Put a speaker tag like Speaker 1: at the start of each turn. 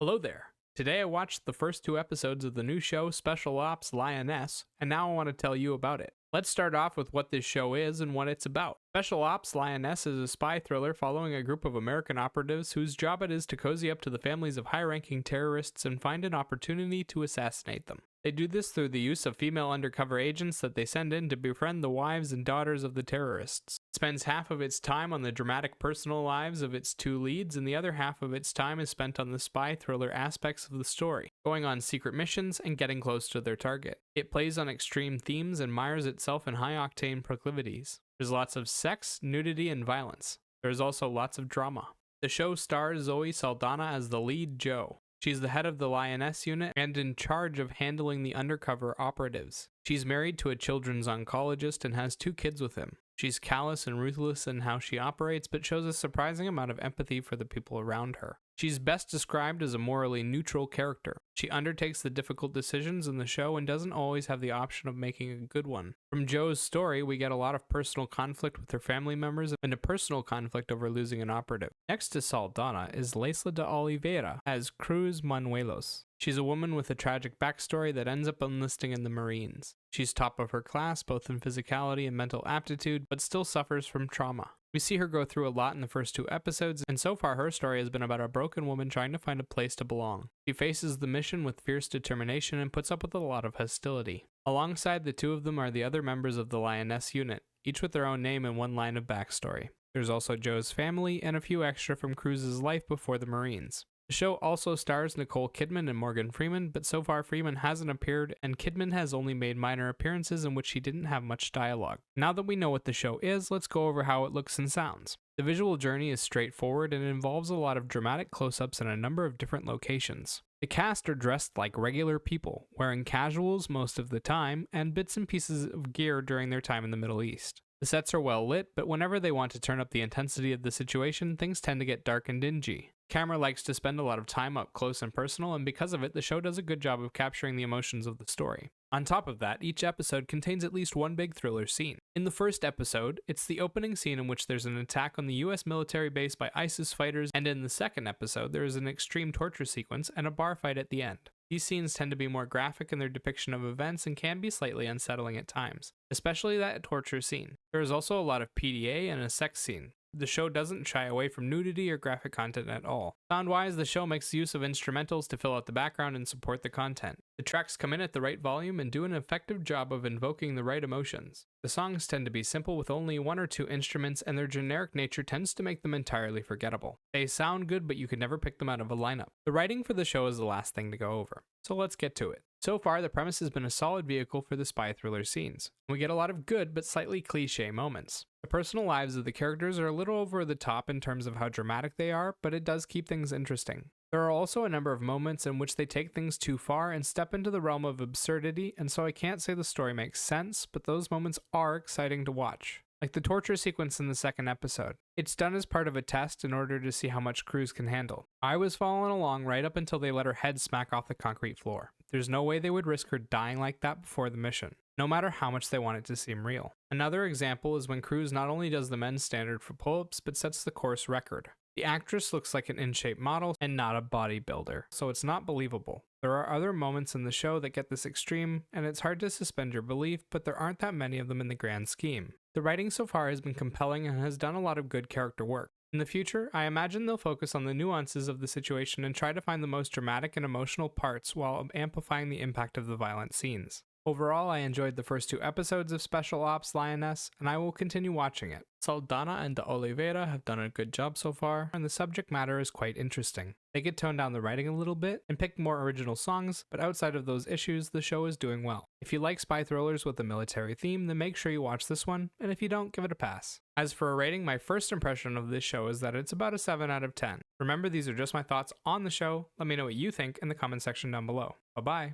Speaker 1: Hello there. Today I watched the first two episodes of the new show Special Ops Lioness, and now I want to tell you about it. Let's start off with what this show is and what it's about. Special Ops Lioness is a spy thriller following a group of American operatives whose job it is to cozy up to the families of high-ranking terrorists and find an opportunity to assassinate them. They do this through the use of female undercover agents that they send in to befriend the wives and daughters of the terrorists. It spends half of its time on the dramatic personal lives of its two leads, and the other half of its time is spent on the spy thriller aspects of the story, going on secret missions and getting close to their target. It plays on extreme themes and mires itself in high-octane proclivities. There's lots of sex, nudity, and violence. There's also lots of drama. The show stars Zoe Saldana as the lead Jo. She's the head of the Lioness unit and in charge of handling the undercover operatives. She's married to a children's oncologist and has 2 kids with him. She's callous and ruthless in how she operates, but shows a surprising amount of empathy for the people around her. She's best described as a morally neutral character. She undertakes the difficult decisions in the show and doesn't always have the option of making a good one. From Jo's story, we get a lot of personal conflict with her family members and a personal conflict over losing an operative. Next to Saldana is Leisla de Oliveira as Cruz Manuelos. She's a woman with a tragic backstory that ends up enlisting in the Marines. She's top of her class, both in physicality and mental aptitude, but still suffers from trauma. We see her go through a lot in the first 2 episodes, and so far her story has been about a broken woman trying to find a place to belong. She faces the mission with fierce determination and puts up with a lot of hostility. Alongside the 2 of them are the other members of the Lioness unit, each with their own name and one line of backstory. There's also Jo's family and a few extra from Cruz's life before the Marines. The show also stars Nicole Kidman and Morgan Freeman, but so far Freeman hasn't appeared, and Kidman has only made minor appearances in which she didn't have much dialogue. Now that we know what the show is, let's go over how it looks and sounds. The visual journey is straightforward and involves a lot of dramatic close-ups in a number of different locations. The cast are dressed like regular people, wearing casuals most of the time, and bits and pieces of gear during their time in the Middle East. The sets are well lit, but whenever they want to turn up the intensity of the situation, things tend to get dark and dingy. Camera likes to spend a lot of time up close and personal, and because of it, the show does a good job of capturing the emotions of the story. On top of that, each episode contains at least one big thriller scene. In the first episode, it's the opening scene in which there's an attack on the US military base by ISIS fighters, and in the second episode, there is an extreme torture sequence and a bar fight at the end. These scenes tend to be more graphic in their depiction of events and can be slightly unsettling at times, especially that torture scene. There is also a lot of PDA and a sex scene. The show doesn't shy away from nudity or graphic content at all. Sound-wise, the show makes use of instrumentals to fill out the background and support the content. The tracks come in at the right volume and do an effective job of invoking the right emotions. The songs tend to be simple with only 1 or 2 instruments, and their generic nature tends to make them entirely forgettable. They sound good, but you could never pick them out of a lineup. The writing for the show is the last thing to go over. So let's get to it. So far, the premise has been a solid vehicle for the spy thriller scenes. We get a lot of good but slightly cliché moments. The personal lives of the characters are a little over the top in terms of how dramatic they are, but it does keep things interesting. There are also a number of moments in which they take things too far and step into the realm of absurdity, and so I can't say the story makes sense, but those moments are exciting to watch. Like the torture sequence in the second episode. It's done as part of a test in order to see how much Cruz can handle. I was following along right up until they let her head smack off the concrete floor. There's no way they would risk her dying like that before the mission, no matter how much they want it to seem real. Another example is when Cruz not only does the men's standard for pull-ups, but sets the course record. The actress looks like an in-shape model and not a bodybuilder, so it's not believable. There are other moments in the show that get this extreme, and it's hard to suspend your belief, but there aren't that many of them in the grand scheme. The writing so far has been compelling and has done a lot of good character work. In the future, I imagine they'll focus on the nuances of the situation and try to find the most dramatic and emotional parts while amplifying the impact of the violent scenes. Overall, I enjoyed the first 2 episodes of Special Ops Lioness, and I will continue watching it. Saldana and de Oliveira have done a good job so far, and the subject matter is quite interesting. They could tone down the writing a little bit and pick more original songs, but outside of those issues, the show is doing well. If you like spy thrillers with a military theme, then make sure you watch this one, and if you don't, give it a pass. As for a rating, my first impression of this show is that it's about a 7 out of 10. Remember, these are just my thoughts on the show. Let me know what you think in the comment section down below. Bye-bye.